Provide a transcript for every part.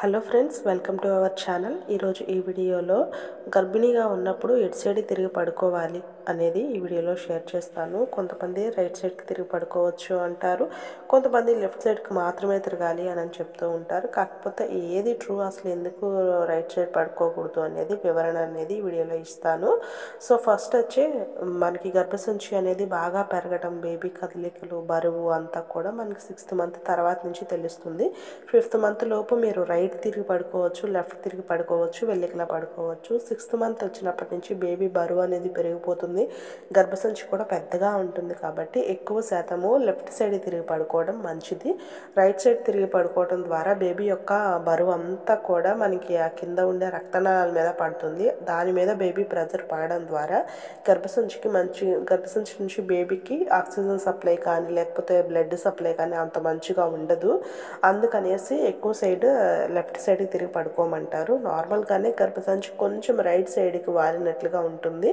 Hello friends, welcome to our channel. ఈరోజు ఈ వీడియోలో గర్భిణీగా ఉన్నప్పుడు ఎటు సైడ్ తిరిగి పడుకోవాలి అనేది ఈ వీడియోలో షేర్ చేస్తాను. కొంతమంది రైట్ సైడ్కి తిరిగి పడుకోవచ్చు అంటారు, కొంతమంది లెఫ్ట్ సైడ్కి మాత్రమే తిరగాలి అని చెప్తూ ఉంటారు. కాకపోతే ఏది ట్రూ, అసలు ఎందుకు రైట్ సైడ్ పడుకోకూడదు అనేది వివరణ అనేది ఈ వీడియోలో ఇస్తాను. సో ఫస్ట్ వచ్చి మనకి గర్భసంచి అనేది బాగా పెరగడం, బేబీ కదలికలు, బరువు అంతా కూడా మనకి 6th మంత్ తర్వాత నుంచి తెలుస్తుంది. 5th మంత్ లోపు మీరు రైట్ తిరిగి పడుకోవచ్చు, లెఫ్ట్ తిరిగి పడుకోవచ్చు, వెల్లికిలా పడుకోవచ్చు. 6th మంత్ వచ్చినప్పటి నుంచి బేబీ బరువు అనేది పెరిగిపోతుంది, గర్భసంచి కూడా పెద్దగా ఉంటుంది. కాబట్టి ఎక్కువ శాతము లెఫ్ట్ సైడ్ తిరిగి పడుకోవడం మంచిది. రైట్ సైడ్ తిరిగి పడుకోవడం ద్వారా బేబీ యొక్క బరువు అంతా కూడా మనకి ఆ కింద ఉండే రక్తనాళాల మీద పడుతుంది. దాని మీద బేబీ ప్రెజర్ పడడం ద్వారా గర్భసంచి నుంచి బేబీకి ఆక్సిజన్ సప్లై కానీ లేకపోతే బ్లడ్ సప్లై కానీ అంత మంచిగా ఉండదు. అందుకనేసి ఎక్కువ సైడ్ లెఫ్ట్ సైడ్కి తిరిగి పడుకోమంటారు. నార్మల్గానే గర్భసంచి కొంచెం రైట్ సైడ్కి వాలినట్లుగా ఉంటుంది.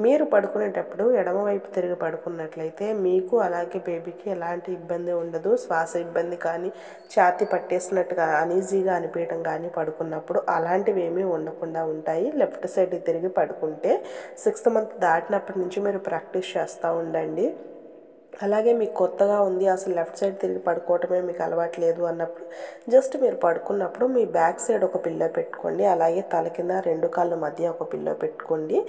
మీరు పడుకునేటప్పుడు ఎడమవైపు తిరిగి పడుకున్నట్లయితే మీకు అలాగే బేబీకి ఎలాంటి ఇబ్బంది ఉండదు. శ్వాస ఇబ్బంది కానీ, ఛాతీ పట్టేసినట్టుగా అనీజీగా అనిపించడం కానీ పడుకున్నప్పుడు అలాంటివి ఏమీ ఉండకుండా ఉంటాయి. లెఫ్ట్ సైడ్ తిరిగి పడుకుంటే 6th మంత్ దాటినప్పటి నుంచి మీరు ప్రాక్టీస్ చేస్తూ ఉండండి. అలాగే మీకు కొత్తగా ఉంది, అసలు లెఫ్ట్ సైడ్ తిరిగి పడుకోవటమే మీకు అలవాట్లేదు అన్నప్పుడు జస్ట్ మీరు పడుకున్నప్పుడు మీ బ్యాక్ సైడ్ ఒక పిల్లో పెట్టుకోండి. అలాగే తల కింద 2 కాళ్ళ మధ్య ఒక పిల్లో పెట్టుకోండి.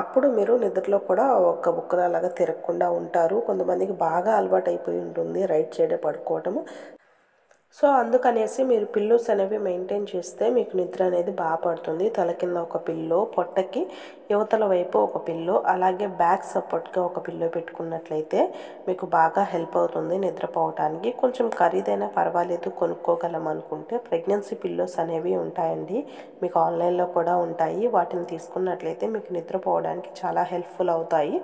అప్పుడు మీరు నిద్రలో కూడా ఒక బుక్కనలాగా తిరగకుండా ఉంటారు. కొంతమందికి బాగా అలవాటు అయిపోయి ఉంటుంది రైట్ సైడే పడుకోవటము. సో అందుకనేసి మీరు పిల్లోస్ అనేవి మెయింటైన్ చేస్తే మీకు నిద్ర అనేది బాగా పడుతుంది. తల కింద ఒక పిల్లో, పొట్టకి యువతల వైపు ఒక పిల్లో, అలాగే బ్యాక్ సపోర్ట్గా ఒక పిల్లో పెట్టుకున్నట్లయితే మీకు బాగా హెల్ప్ అవుతుంది నిద్రపోవటానికి. కొంచెం ఖరీదైనా పర్వాలేదు, కొనుక్కోగలం అనుకుంటే ప్రెగ్నెన్సీ పిల్లోస్ అనేవి ఉంటాయండి, మీకు ఆన్లైన్లో కూడా ఉంటాయి. వాటిని తీసుకున్నట్లయితే మీకు నిద్రపోవడానికి చాలా హెల్ప్ఫుల్ అవుతాయి.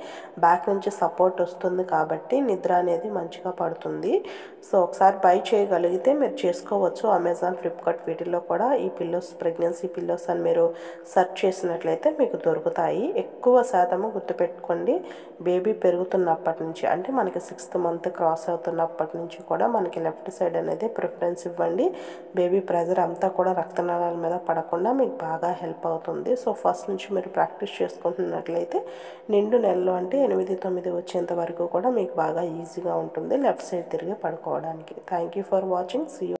బ్యాక్ నుంచి సపోర్ట్ వస్తుంది కాబట్టి నిద్ర అనేది మంచిగా పడుతుంది. సో ఒకసారి బై చేయగలిగితే మీరు చేసుకోవచ్చు. అమెజాన్, ఫ్లిప్కార్ట్ వీటిల్లో కూడా ఈ పిల్లోస్, ప్రెగ్నెన్సీ పిల్లోస్ అని మీరు సెర్చ్ చేసినట్లయితే మీకు దొరుకుతాయి. ఎక్కువ శాతము గుర్తుపెట్టుకోండి, బేబీ పెరుగుతున్నప్పటి నుంచి అంటే మనకి 6th మంత్ క్రాస్ అవుతున్నప్పటి నుంచి కూడా మనకి లెఫ్ట్ సైడ్ అనేది ప్రిఫరెన్స్ ఇవ్వండి. బేబీ ప్రెజర్ అంతా కూడా రక్తనాళాల మీద పడకుండా మీకు బాగా హెల్ప్ అవుతుంది. సో ఫస్ట్ నుంచి మీరు ప్రాక్టీస్ చేసుకుంటున్నట్లయితే నిండు నెలలో అంటే 8, 9 వచ్చేంత వరకు కూడా మీకు బాగా ఈజీగా ఉంటుంది లెఫ్ట్ సైడ్ తిరిగి పడుకోవడానికి. Thank you for watching. See you.